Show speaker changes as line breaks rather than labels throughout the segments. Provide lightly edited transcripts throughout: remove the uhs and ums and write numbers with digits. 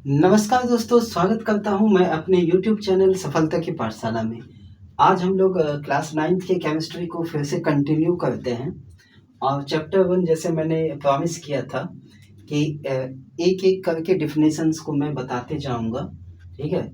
नमस्कार दोस्तों, स्वागत करता हूँ मैं अपने यूट्यूब चैनल सफलता की पाठशाला में। आज हम लोग क्लास 9th के केमिस्ट्री को फिर से कंटिन्यू करते हैं और चैप्टर 1 जैसे मैंने प्रॉमिस किया था कि एक-एक करके डेफिनेशंस को मैं बताते जाऊँगा, ठीक है?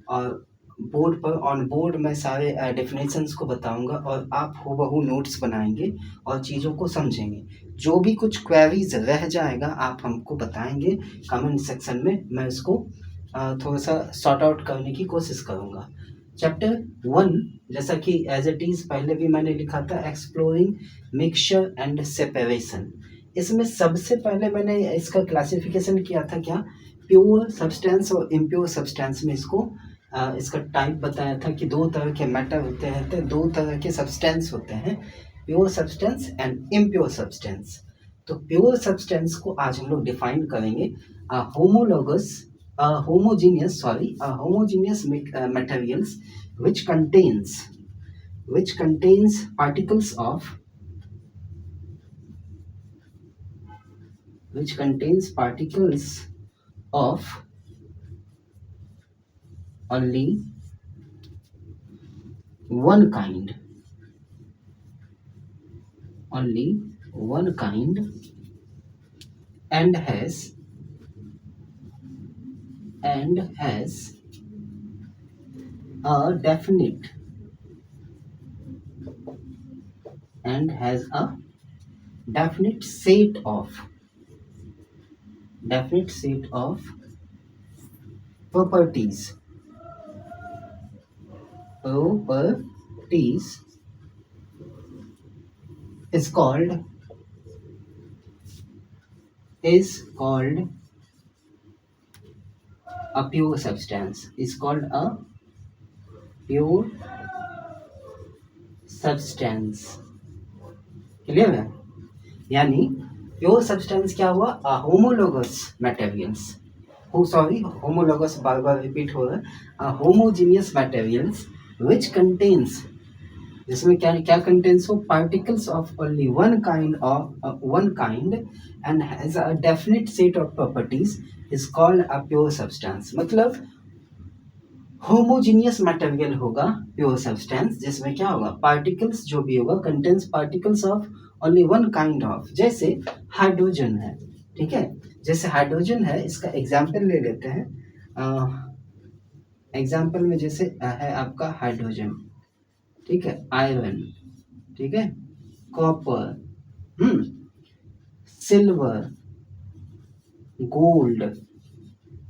और बोर्ड पर ऑन बोर्ड मैं सारे डेफिनेशंस को बताऊँगा और आप हूबहू नोट्स बनाएँगे और चीज़ों को समझेंगे। जो भी कुछ क्वेरीज़ रह जाएगा आप हमको बताएँगे कमेंट सेक्शन में, मैं उसको थोड़ा-सा सॉर्ट आउट करने की कोशिश करूँगा। चैप्टर 1 जैसा कि एज़ इट इज़ पहले भी मैंने लिखा था एक्सप्लोरिंग मिक्सचर एंड सेपरेशन। इसमें सबसे पहले मैंने इसका क्लासिफिकेशन किया था क्या? प्योर सब्सटेंस और इम्प्योर सब्सटेंस में इसका टाइप बताया था कि 2 तरह के मैटर होते हैं, तो 2 तरह के सब्सटेंस होते हैं, pure substance and impure substance. तो प्योर सब्सटेंस को आज हम लोग डिफाइन करेंगे homogeneous materials which contains particles of only one kind and has a definite set of properties is called a pure substance. Clear है? यानी प्योर सब्सटेंस क्या हुआ? होमोलोगस मटेरियल्स होमोलोगस बार बार रिपीट हो रहा है। होमोजीनियस मटेरियल्स विच कंटेन्स, जिसमें क्या क्या कंटेन्स हो? Particles of only one kind and has a definite set of properties is called a pure substance. मतलब होमोजीनियस मटेरियल होगा प्योर सब्सटेंस, जिसमें क्या होगा? पार्टिकल्स जो भी होगा contains particles of only one kind of. जैसे हाइड्रोजन है, ठीक है? जैसे हाइड्रोजन है, इसका एग्जाम्पल ले लेते हैं। एग्जाम्पल में जैसे है आपका हाइड्रोजन, ठीक है? आयरन, ठीक है? कॉपर, सिल्वर, गोल्ड,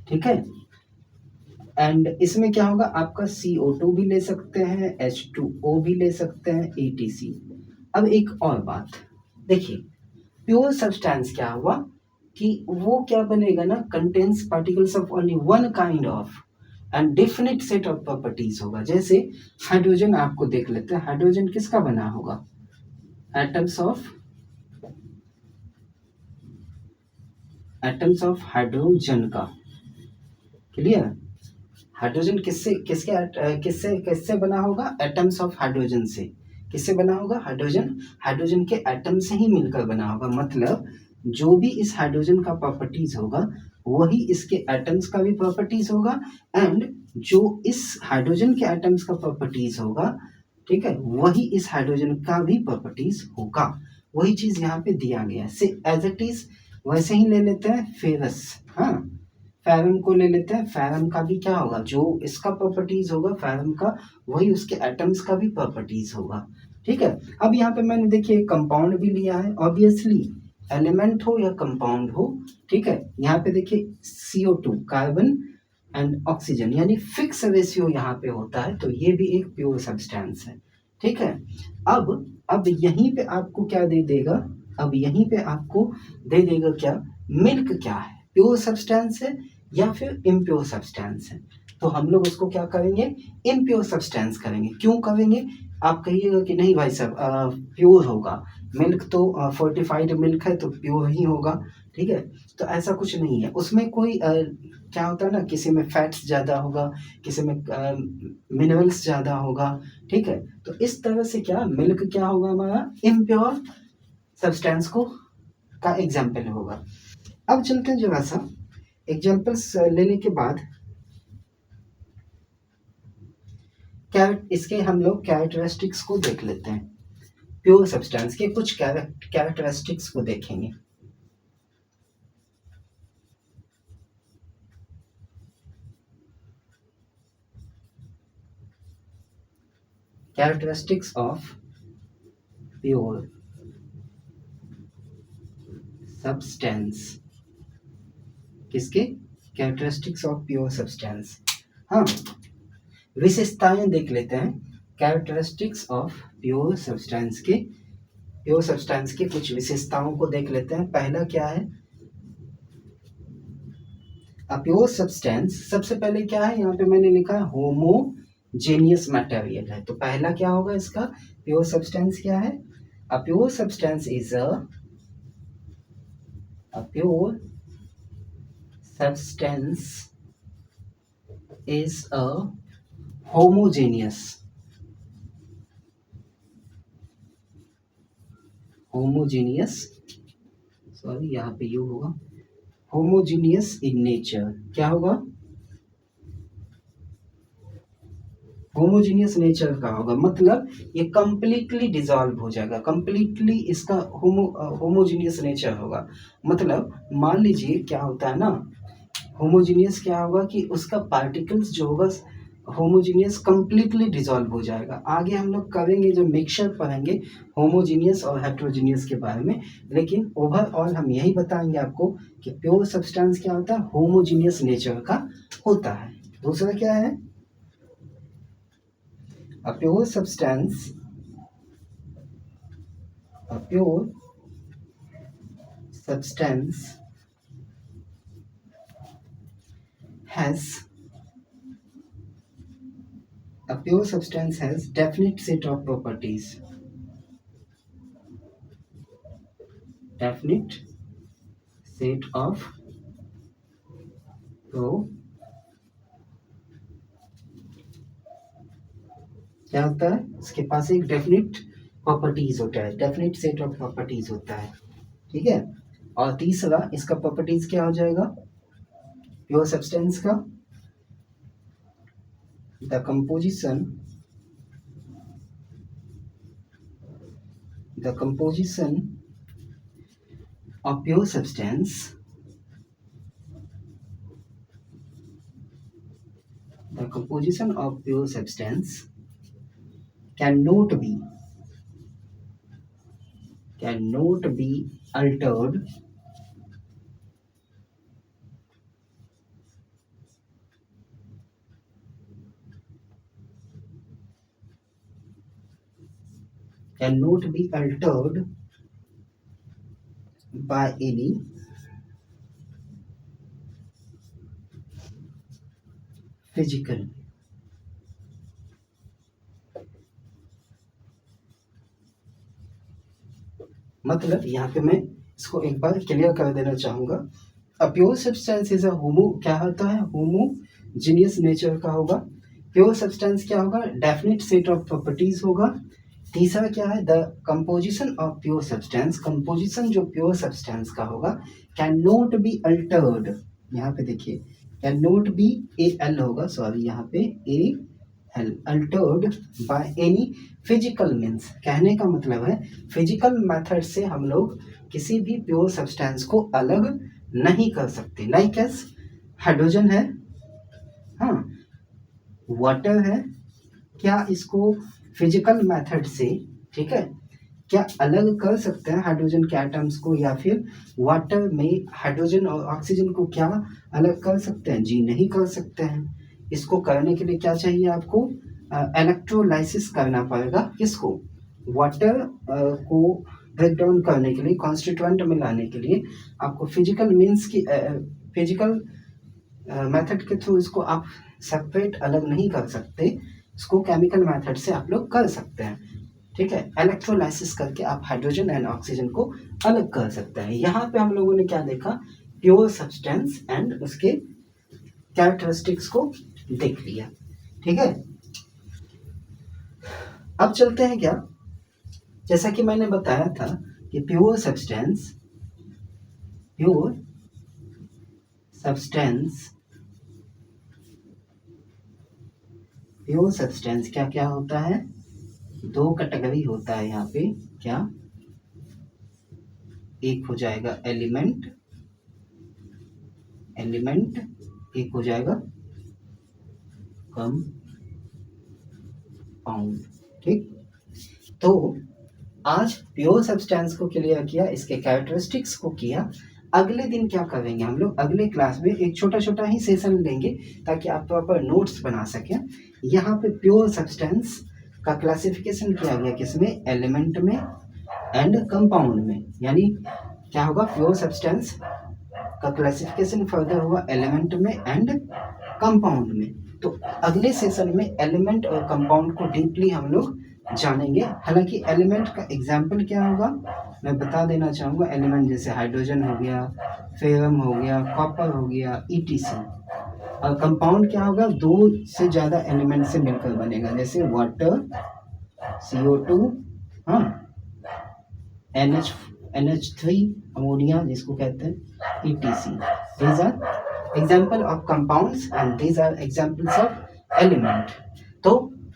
ठीक है? एंड इसमें क्या होगा? आपका CO2 भी ले सकते हैं, H2O भी ले सकते हैं, ETC। अब एक और बात देखिए, प्योर सब्सटेंस क्या हुआ कि वो क्या बनेगा ना, contains particles of only one kind of and definite set of properties होगा। जैसे हाइड्रोजन आपको देख लेते हैं, हाइड्रोजन किसका बना होगा? एटम्स ऑफ हाइड्रोजन का। क्लियर? हाइड्रोजन किससे बना होगा? एटम्स ऑफ हाइड्रोजन से। किससे बना होगा? हाइड्रोजन के एटम से ही मिलकर बना होगा। मतलब जो भी इस हाइड्रोजन का प्रॉपर्टीज होगा वही इसके एटम्स का भी प्रॉपर्टीज होगा एंड जो इस हाइड्रोजन के एटम्स का प्रॉपर्टीज होगा, ठीक है, वही इस हाइड्रोजन का भी प्रॉपर्टीज होगा। वही चीज यहाँ पे दिया गया है। से एज इट इज वैसे ही ले लेते हैं फेरस। हाँ, फेरम को ले लेते हैं। फेरम का भी क्या होगा? जो इसका प्रॉपर्टीज होगा फेरम का, वही उसके एटम्स का भी प्रॉपर्टीज होगा, ठीक है? अब यहाँ पे मैंने देखिए कंपाउंड भी लिया है, ऑब्वियसली एलिमेंट हो या कंपाउंड हो, ठीक है? यहाँ पे देखिए CO2 कार्बन एंड ऑक्सीजन, यानी फिक्स रेशियो यहाँ पे होता है, तो ये भी एक प्योर सब्सटेंस है, ठीक है? अब यहीं पे आपको क्या दे देगा? अब यहीं पे आपको दे देगा क्या? मिल्क क्या है? प्योर सब्सटेंस है या फिर इम्प्योर सब्सटेंस है? तो हम लोग उसको क्या करेंगे? इम्प्योर सब्सटेंस करेंगे। क्यों करेंगे? आप कहिएगा कि नहीं भाई साहब प्योर होगा, मिल्क तो फोर्टिफाइड मिल्क है तो प्योर ही होगा, ठीक है? तो ऐसा कुछ नहीं है उसमें। कोई क्या होता है ना, किसी में फैट्स ज़्यादा होगा, किसी में मिनरल्स ज़्यादा होगा, ठीक है? तो इस तरह से क्या मिल्क क्या होगा? हमारा इम्प्योर सब्सटेंस का एग्जाम्पल होगा। अब चलते हैं जरा सा एग्जाम्पल्स लेने के बाद इसके हम लोग कैरेक्टरिस्टिक्स को देख लेते हैं। प्योर सब्सटेंस के कुछ कैरेक्टरिस्टिक्स को देखेंगे। Characteristics of pure substance. किसके? Characteristics of pure substance. हाँ, विशेषताएं देख लेते हैं कैरेक्टरिस्टिक्स ऑफ प्योर सब्सटेंस के। प्योर सब्सटेंस की कुछ विशेषताओं को देख लेते हैं। पहला क्या है? अ प्योर सब्सटेंस, सबसे पहले क्या है यहाँ पे मैंने लिखा है होमोजेनियस मटेरियल है। तो पहला क्या होगा इसका? प्योर सब्सटेंस क्या है? अ pure substance is a pure substance is a homogeneous sorry यहाँ पे यू होगा, होमोजीनियस इन नेचर। क्या होगा? होमोजीनियस नेचर का होगा, मतलब ये कंप्लीटली डिसॉल्व हो जाएगा, कंप्लीटली इसका होमोजीनियस नेचर होगा। मतलब मान लीजिए क्या होता है ना, होमोजीनियस क्या होगा कि उसका पार्टिकल्स जो होगा होमोजीनियस कंप्लीटली डिसॉल्व हो जाएगा। आगे हम लोग करेंगे जब मिक्सचर पढ़ेंगे होमोजीनियस और हेट्रोजीनियस के बारे में, लेकिन ओवरऑल हम यही बताएंगे आपको कि प्योर सब्सटेंस क्या होता है, होमोजीनियस नेचर का होता है। दूसरा क्या है? अ pure substance has a pure substance has definite set of properties. Definite set of क्या होता है? इसके पास एक डेफिनिट प्रॉपर्टीज होता है, डेफिनिट सेट ऑफ प्रॉपर्टीज होता है। ठीक है। और तीसरा इसका प्रॉपर्टीज क्या हो जाएगा प्योर सब्सटेंस का? The composition of pure substance cannot be altered by any physical मतलब यहाँ पे मैं इसको एक बार क्लियर कर देना चाहूंगा। A pure substance is a homo, क्या होता है? होमोजीनियस नेचर का होगा। प्योर सब्सटेंस क्या होगा? डेफिनिट सेट ऑफ प्रॉपर्टीज होगा। तीसरा क्या है? The composition of pure substance, composition जो प्योर सब्सटेंस का होगा कैन नॉट बी अल्टर्ड। यहाँ पे देखिए can not be, A L होगा, सॉरी यहाँ पे A L, Altered by any physical means. कहने का मतलब है फिजिकल मेथड से हम लोग किसी भी प्योर सब्सटेंस को अलग नहीं कर सकते। लाइक एस हाइड्रोजन है, हाँ, वाटर है, क्या इसको फिजिकल मेथड से, ठीक है, क्या अलग कर सकते हैं हाइड्रोजन के एटम्स को? या फिर वाटर में हाइड्रोजन और ऑक्सीजन को क्या अलग कर सकते हैं? जी नहीं कर सकते हैं। इसको करने के लिए क्या चाहिए आपको? इलेक्ट्रोलाइसिस करना पड़ेगा। किसको? वाटर को ब्रेक डाउन करने के लिए, कॉन्स्टिट्यूएंट में लाने के लिए आपको फिजिकल मीन्स की फिजिकल मेथड के थ्रू इसको आप सेपरेट अलग नहीं कर सकते। इसको केमिकल मेथड से आप लोग कर सकते हैं। ठीक है, इलेक्ट्रोलाइसिस करके आप हाइड्रोजन एंड ऑक्सीजन को अलग कर सकते हैं। यहाँ पे हम लोगों ने क्या देखा? प्योर सब्सटेंस एंड उसके कैरेक्टरिस्टिक्स को देख लिया। ठीक है, अब चलते हैं क्या, जैसा कि मैंने बताया था कि pure substance substance, pure substance क्या क्या होता है, दो कैटेगरी होता है यहाँ पे, क्या, एक हो जाएगा एलिमेंट, एलिमेंट, एक हो जाएगा कंपाउंड। ठीक, तो आज प्योर सब्सटेंस को क्लियर किया, इसके कैरेक्टरिस्टिक्स को किया। अगले दिन क्या करेंगे हम लोग, अगले क्लास में एक छोटा छोटा ही सेशन लेंगे ताकि आप प्रॉपर नोट्स बना सकें। यहाँ पे प्योर सब्सटेंस का क्लासिफिकेशन किया गया किसमें, एलिमेंट में एंड कंपाउंड में। यानी क्या होगा, प्योर सब्सटेंस का क्लासिफिकेशन फर्दर हुआ एलिमेंट में एंड कंपाउंड में। तो अगले सेशन में एलिमेंट और कंपाउंड को डीपली हम लोग जानेंगे। हालांकि एलिमेंट का एग्जाम्पल क्या होगा मैं बता देना चाहूँगा, एलिमेंट जैसे हाइड्रोजन हो गया, फेरम हो गया, कॉपर हो गया, ईटीसी। और कंपाउंड क्या होगा, दो से ज़्यादा एलिमेंट से मिलकर बनेगा, जैसे वाटर, CO2, हाँ, NH3, अमोनिया जिसको कहते हैं, ETC। These are example of compounds and these are examples of element। तो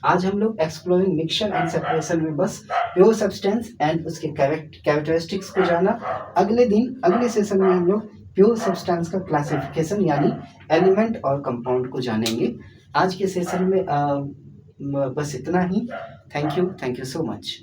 आज हम लोग एक्सप्लोरिंग मिक्सचर एंड सेपरेशन में बस प्योर सब्सटेंस एंड उसके कैरेक्टरिस्टिक्स को जाना। अगले दिन अगले सेशन में हम लोग प्योर सब्सटेंस का क्लासिफिकेशन यानी एलिमेंट और कंपाउंड को जानेंगे। आज के सेशन में बस इतना ही। Thank you so much.